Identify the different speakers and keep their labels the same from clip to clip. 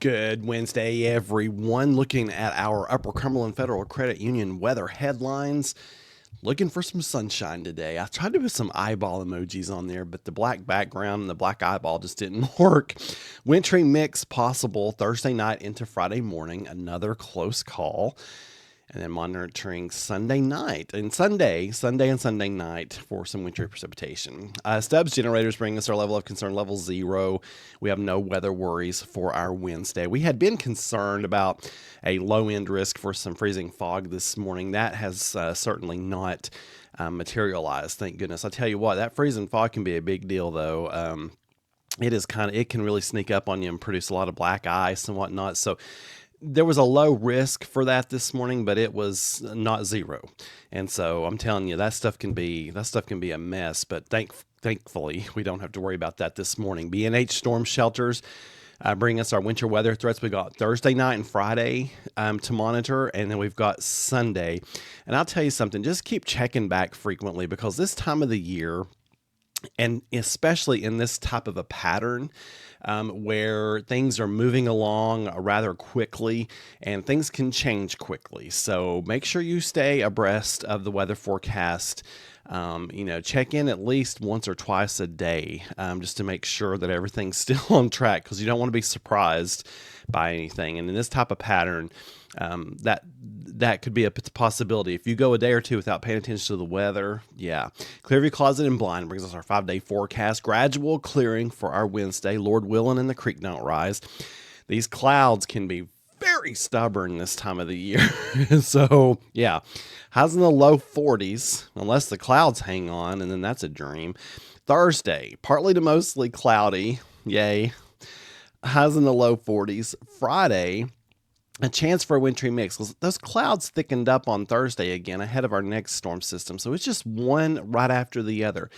Speaker 1: Good Wednesday, everyone. Looking at our Upper Cumberland Federal Credit Union weather headlines. Looking for some sunshine today. I tried to put some eyeball emojis on there, but the black background and the black eyeball just didn't work. Wintry mix possible Thursday night into Friday morning. Another close call. And then monitoring Sunday night and Sunday and Sunday night for some wintry precipitation. Stubbs generators bring us our level of concern, level 0. We have no weather worries for our Wednesday. We had been concerned about a low end risk for some freezing fog this morning. That has certainly not materialized, thank goodness. I tell you what, that freezing fog can be a big deal, though. It can really sneak up on you and produce a lot of black ice and whatnot. So there was a low risk for that this morning, but it was not zero. And so I'm telling you, that stuff can be a mess, but thankfully we don't have to worry about that this morning. B&H storm shelters bring us our winter weather threats. We got Thursday night and Friday to monitor, and then we've got Sunday. And I'll tell you something, just keep checking back frequently, because this time of the year, and especially in this type of a pattern, where things are moving along rather quickly and things can change quickly. So make sure you stay abreast of the weather forecast. Check in at least once or twice a day, just to make sure that everything's still on track, because you don't want to be surprised by anything. And in this type of pattern, that could be a possibility. If you go a day or two without paying attention to the weather, yeah. Clearview Closet and Blind brings us our 5-day forecast. Gradual clearing for our Wednesday. Lord willing, and the creek don't rise. These clouds can be very stubborn this time of the year. So, yeah. Highs in the low 40s, unless the clouds hang on, and then that's a dream. Thursday, partly to mostly cloudy. Yay. Highs in the low 40s. Friday, a chance for a wintry mix, because those clouds thickened up on Thursday again ahead of our next storm system. So it's just one right after the other.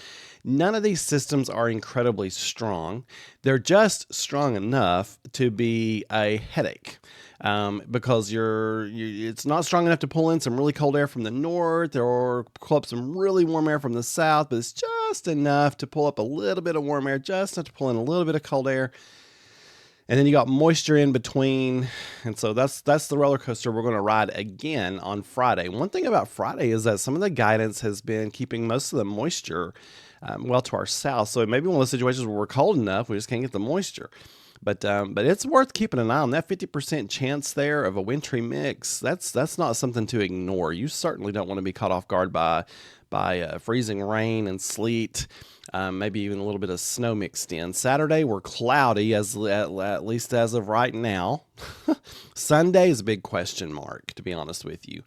Speaker 1: None of these systems are incredibly strong. They're just strong enough to be a headache, because it's not strong enough to pull in some really cold air from the north or pull up some really warm air from the south, but it's just enough to pull up a little bit of warm air, just enough to pull in a little bit of cold air. And then you got moisture in between. And so that's the roller coaster we're going to ride again on Friday. One thing about Friday is that some of the guidance has been keeping most of the moisture to our south. So it may be one of those situations where we're cold enough, we just can't get the moisture. But it's worth keeping an eye on. That 50% chance there of a wintry mix, that's not something to ignore. You certainly don't want to be caught off guard by freezing rain and sleet. Maybe even a little bit of snow mixed in. Saturday, we're cloudy, at least as of right now. Sunday is a big question mark, to be honest with you.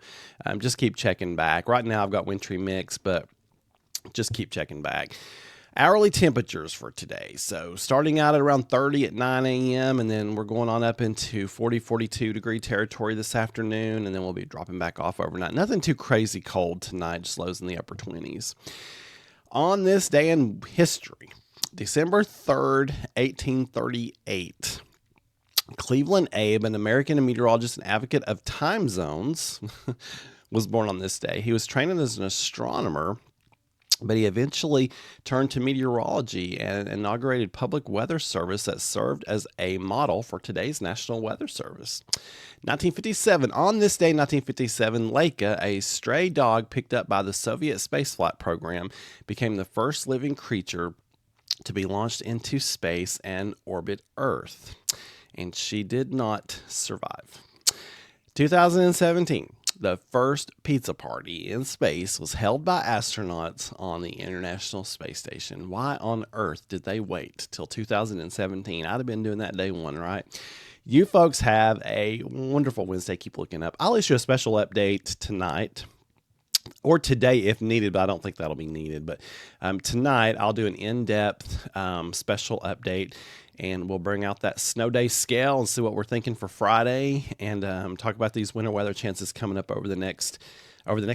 Speaker 1: Just keep checking back. Right now, I've got wintry mix, but just keep checking back. Hourly temperatures for today. So starting out at around 30 at 9 a.m., and then we're going on up into 40, 42 degree territory this afternoon, and then we'll be dropping back off overnight. Nothing too crazy cold tonight, just lows in the upper 20s. On this day in history, December 3rd, 1838, Cleveland Abe, an American meteorologist and advocate of time zones, was born on this day. He was trained as an astronomer, but he eventually turned to meteorology and inaugurated public weather service that served as a model for today's National Weather Service. 1957, on this day, 1957, Laika, a stray dog picked up by the Soviet spaceflight program, became the first living creature to be launched into space and orbit Earth. And she did not survive. 2017. The first pizza party in space was held by astronauts on the International Space Station. Why on earth did they wait till 2017? I'd have been doing that day one, right? You folks have a wonderful Wednesday. Keep looking up. I'll issue a special update tonight, or today if needed, but I don't think that'll be needed. But tonight I'll do an in-depth special update, and we'll bring out that snow day scale and see what we're thinking for Friday, and talk about these winter weather chances coming up over the next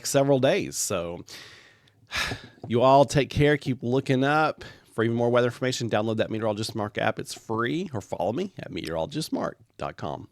Speaker 1: several days. So you all take care. Keep looking up. For even more weather information, download that Meteorologist Mark app. It's free, or follow me at meteorologistmark.com.